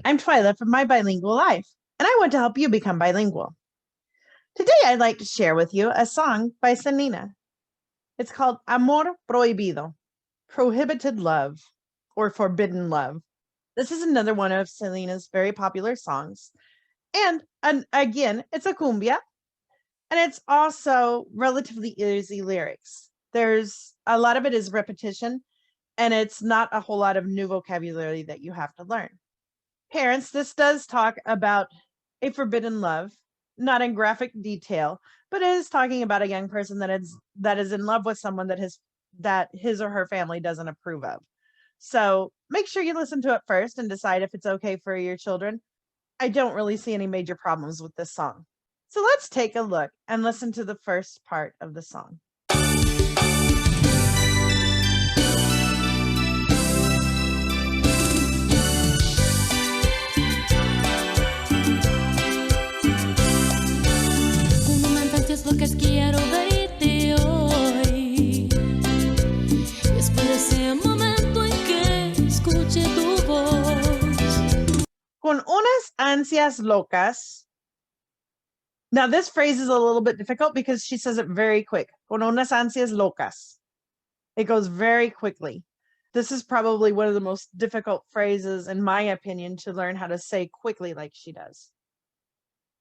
I'm Twyla from My Bilingual Life, and I want to help you become bilingual. Today, I'd like to share with you a song by Selena. It's called Amor Prohibido, Prohibited Love, or Forbidden Love. This is another one of Selena's very popular songs. And again, it's a cumbia, and it's also relatively easy lyrics. There's a lot of it is repetition, and it's not a whole lot of new vocabulary that you have to learn. Parents, this does talk about a forbidden love, not in graphic detail, but it is talking about a young person that is in love with someone that his or her family doesn't approve of. So make sure you listen to it first and decide if it's okay for your children. I don't really see any major problems with this song. So let's take a look and listen to the first part of the song. Lo que quiero verte hoy. Espero ese momento en que escuche tu voz. Con unas ansias locas. Now, this phrase is a little bit difficult because she says it very quick. Con unas ansias locas. It goes very quickly. This is probably one of the most difficult phrases, in my opinion, to learn how to say quickly like she does.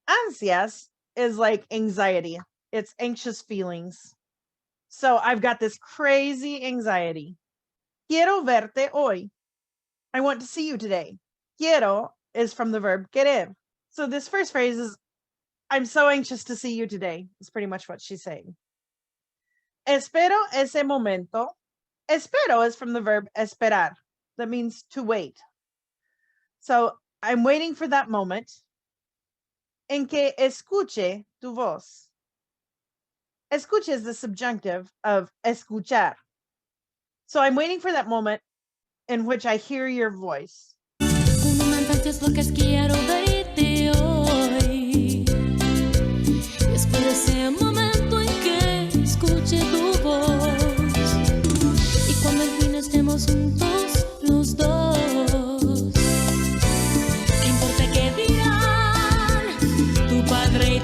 Ansias is like anxiety. It's anxious feelings. So I've got this crazy anxiety. Quiero verte hoy. I want to see you today. Quiero is from the verb querer. So this first phrase is, I'm so anxious to see you today. Is pretty much what she's saying. Espero ese momento. Espero is from the verb esperar. That means to wait. So I'm waiting for that moment en que escuche tu voz. Escuche is the subjunctive of escuchar. So I'm waiting for that moment in which I hear your voice.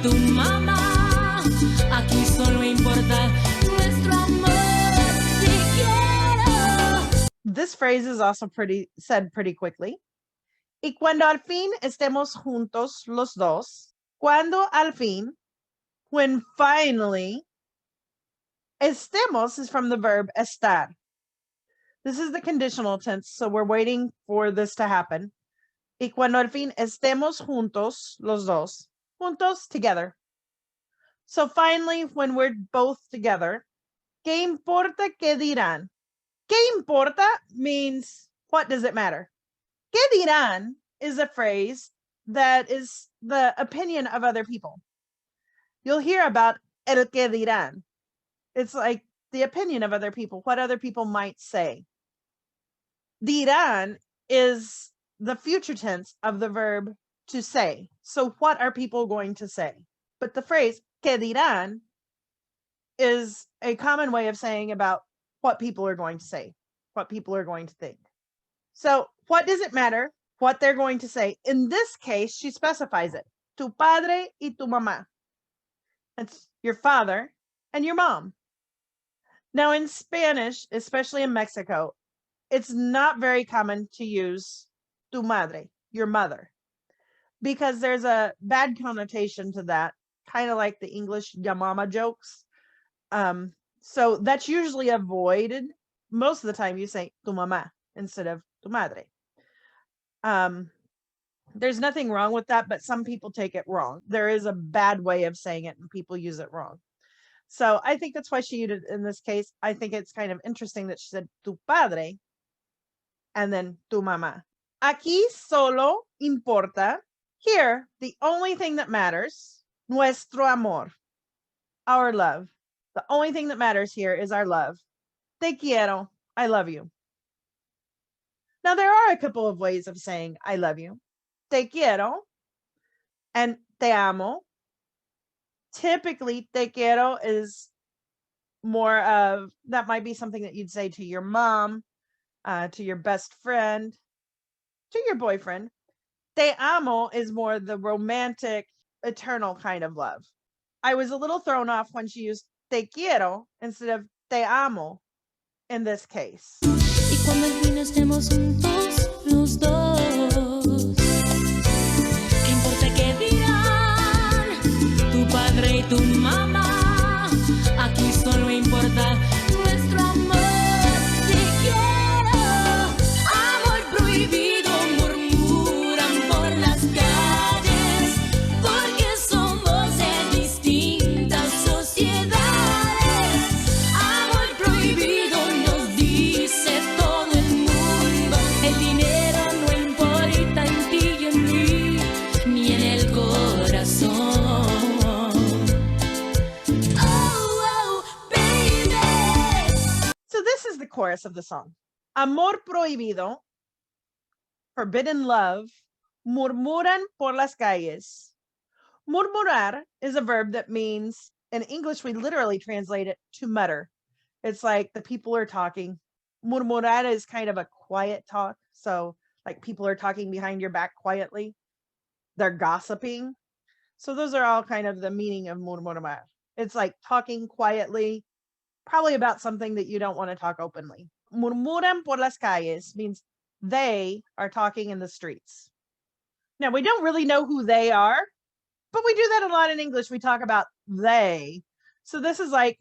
Tu mamá, aquí solo importa nuestro amor, si quiero. This phrase is also said pretty quickly. Y cuando al fin estemos juntos los dos, cuando al fin, when finally, estemos is from the verb estar. This is the conditional tense, so we're waiting for this to happen. Y cuando al fin estemos juntos los dos, juntos, together. So finally, when we're both together, ¿qué importa qué dirán? ¿Qué importa means, what does it matter? ¿Qué dirán is a phrase that is the opinion of other people. You'll hear about el que dirán. It's like the opinion of other people, what other people might say. Dirán is the future tense of the verb to say. So what are people going to say? But the phrase que dirán is a common way of saying about what people are going to say, what people are going to think. So what does it matter what they're going to say? In this case, she specifies it. Tu padre y tu mamá. That's your father and your mom. Now in Spanish, especially in Mexico, it's not very common to use tu madre, your mother, because there's a bad connotation to that, kind of like the English ya mama jokes. So that's usually avoided. Most of the time you say tu mamá instead of tu madre. There's nothing wrong with that, but some people take it wrong. There is a bad way of saying it and people use it wrong. So I think that's why she used it in this case. I think it's kind of interesting that she said tu padre and then tu mamá. Aquí solo importa. Here, the only thing that matters, nuestro amor, our love. The only thing that matters here is our love. Te quiero, I love you. Now, there are a couple of ways of saying I love you. Te quiero and te amo. Typically, te quiero is more of, that might be something that you'd say to your mom, to your best friend, to your boyfriend. Te amo is more the romantic, eternal kind of love. I was a little thrown off when she used te quiero instead of te amo in this case. Y cuando al fin estemos juntos los dos, ¿qué importa qué dirán tu padre y tu mamá? Aquí solo importa nuestro amor. Te quiero, amor prohibido, murmuran por las calles, porque somos de distintas sociedades. Amor prohibido nos dice todo el mundo. El dinero no importa en ti y en mí, ni en el corazón. So this is the chorus of the song. Amor prohibido, forbidden love, murmuran por las calles. Murmurar is a verb that means, in English, we literally translate it to mutter. It's like the people are talking. Murmurar is kind of a quiet talk. So, like people are talking behind your back quietly. They're gossiping. So, those are all kind of the meaning of murmurar. It's like talking quietly, probably about something that you don't want to talk openly. Murmuran por las calles means they are talking in the streets. Now, we don't really know who they are, but we do that a lot in English. We talk about they. So this is like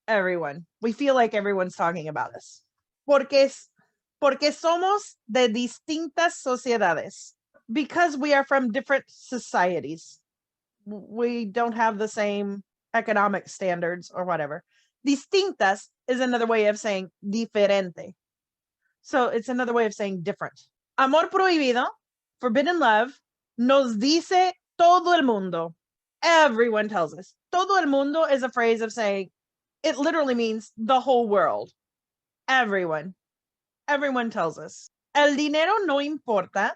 everyone. We feel like everyone's talking about us. Porque somos de distintas sociedades. Because we are from different societies. We don't have the same economic standards or whatever. Distintas is another way of saying diferente. So it's another way of saying different. Amor prohibido, forbidden love, nos dice todo el mundo. Everyone tells us. Todo el mundo is a phrase of saying, it literally means the whole world. Everyone. Everyone tells us. El dinero no importa.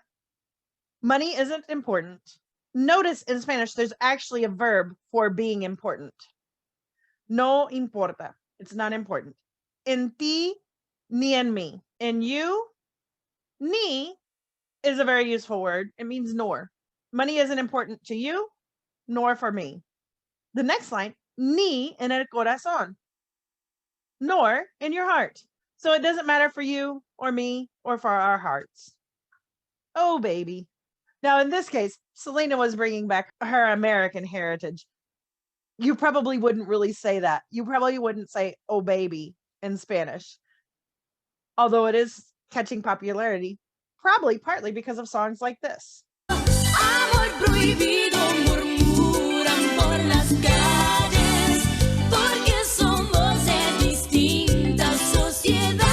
Money isn't important. Notice in Spanish, there's actually a verb for being important. No importa. It's not important. En ti, ni en mí. In you, ni is a very useful word. It means nor. Money isn't important to you, nor for me. The next line, ni en el corazón. Nor in your heart. So it doesn't matter for you or me or for our hearts. Oh, baby. Now, in this case, Selena was bringing back her American heritage. You probably wouldn't really say that. You probably wouldn't say, oh, baby, in Spanish. Although it is catching popularity, probably partly because of songs like this. Amor prohibido, murmuran por las calles, porque somos de distintas sociedades.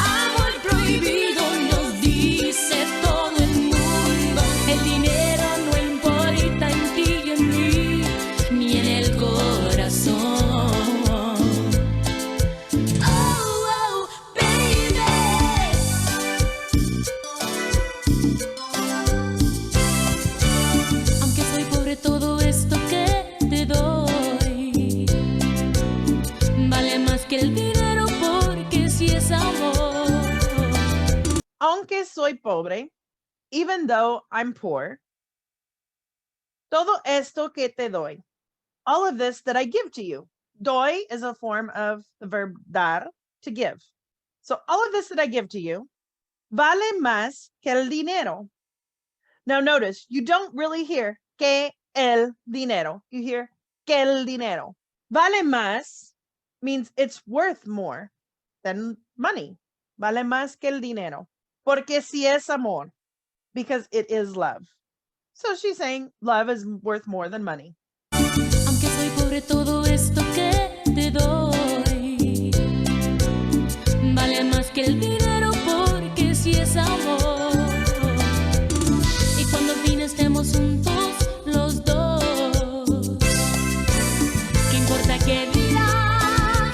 Amor prohibido nos dice todo el mundo. El dinero no importa en ti y en mí, ni en el corazón. Todo esto que te doy vale más que el dinero, porque si es amor. Aunque soy pobre, even though I'm poor, todo esto que te doy, all of this that I give to you. Doy is a form of the verb dar, to give. So all of this that I give to you vale más que el dinero. Now notice, you don't really hear que el dinero. You hear que el dinero. Vale más means it's worth more than money. Vale más que el dinero. Porque si es amor. Because it is love. So she's saying love is worth more than money. Aunque soy pobre, todo esto que te doy vale más que el dinero, porque si es amor. Y cuando al fin estemos juntos los dos, ¿qué importa qué dirá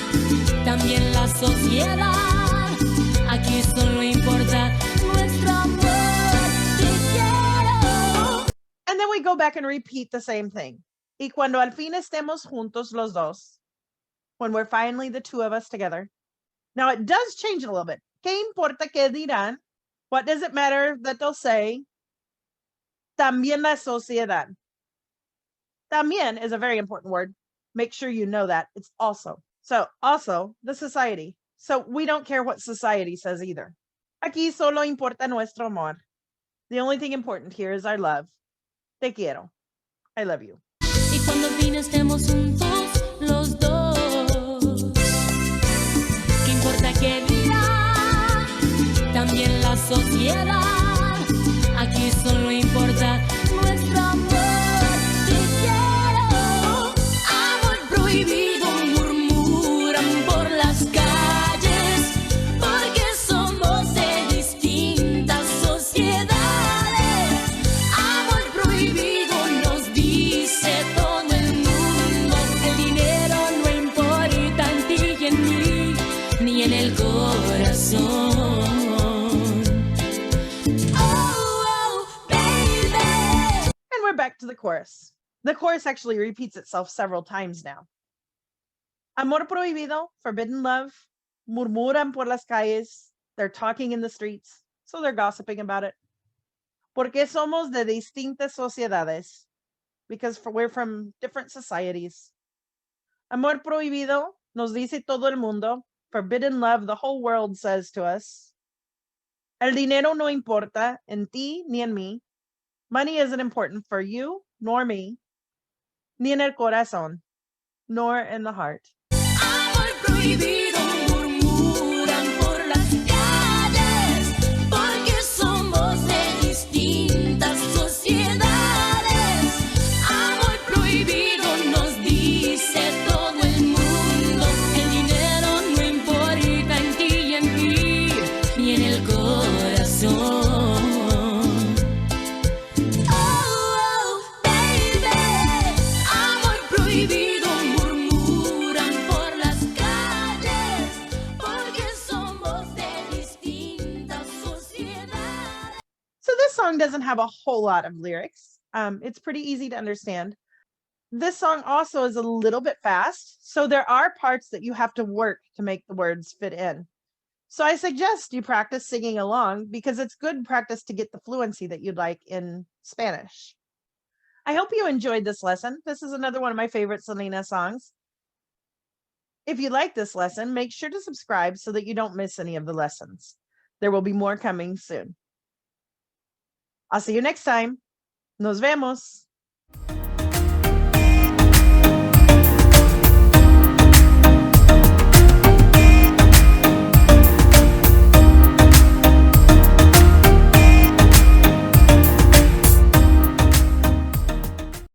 también la sociedad? Aquí solo importa nuestro amor. Te quiero. And then we go back and repeat the same thing. Y cuando al fin estemos juntos los dos, when we're finally the two of us together. Now it does change a little bit. ¿Qué importa qué dirán? What does it matter that they'll say? También la sociedad. También is a very important word. Make sure you know that. It's also. So, also, the society. So, we don't care what society says either. Aquí solo importa nuestro amor. The only thing important here is our love. Te quiero. I love you. Y cuando al fin estemos juntos los dos, ¿qué importa qué dirá? También la sociedad. Aquí solo importa nuestro amor. Te quiero. Amor prohibido murmuran por las calles, porque somos de distintas sociedades. Amor prohibido nos dice todo el mundo. El dinero no importa en ti y en mí, ni en el corazón. And we're back to the chorus. The chorus actually repeats itself several times now. Amor prohibido, forbidden love. Murmuran por las calles. They're talking in the streets, so they're gossiping about it. Porque somos de distintas sociedades. Because we're from different societies. Amor prohibido, nos dice todo el mundo. Forbidden love, the whole world says to us. El dinero no importa en ti ni en mí. Money isn't important for you nor me, ni en el corazón, nor in the heart. Amor prohibido murmuran por las calles, porque somos de distintas sociedades. Amor prohibido nos dice todo el mundo. El dinero no importa en ti y en mí, ni en el corazón. This song doesn't have a whole lot of lyrics. It's pretty easy to understand. This song also is a little bit fast, so there are parts that you have to work to make the words fit in. So I suggest you practice singing along because it's good practice to get the fluency that you'd like in Spanish. I hope you enjoyed this lesson. This is another one of my favorite Selena songs. If you like this lesson, make sure to subscribe so that you don't miss any of the lessons. There will be more coming soon. I'll see you next time. Nos vemos.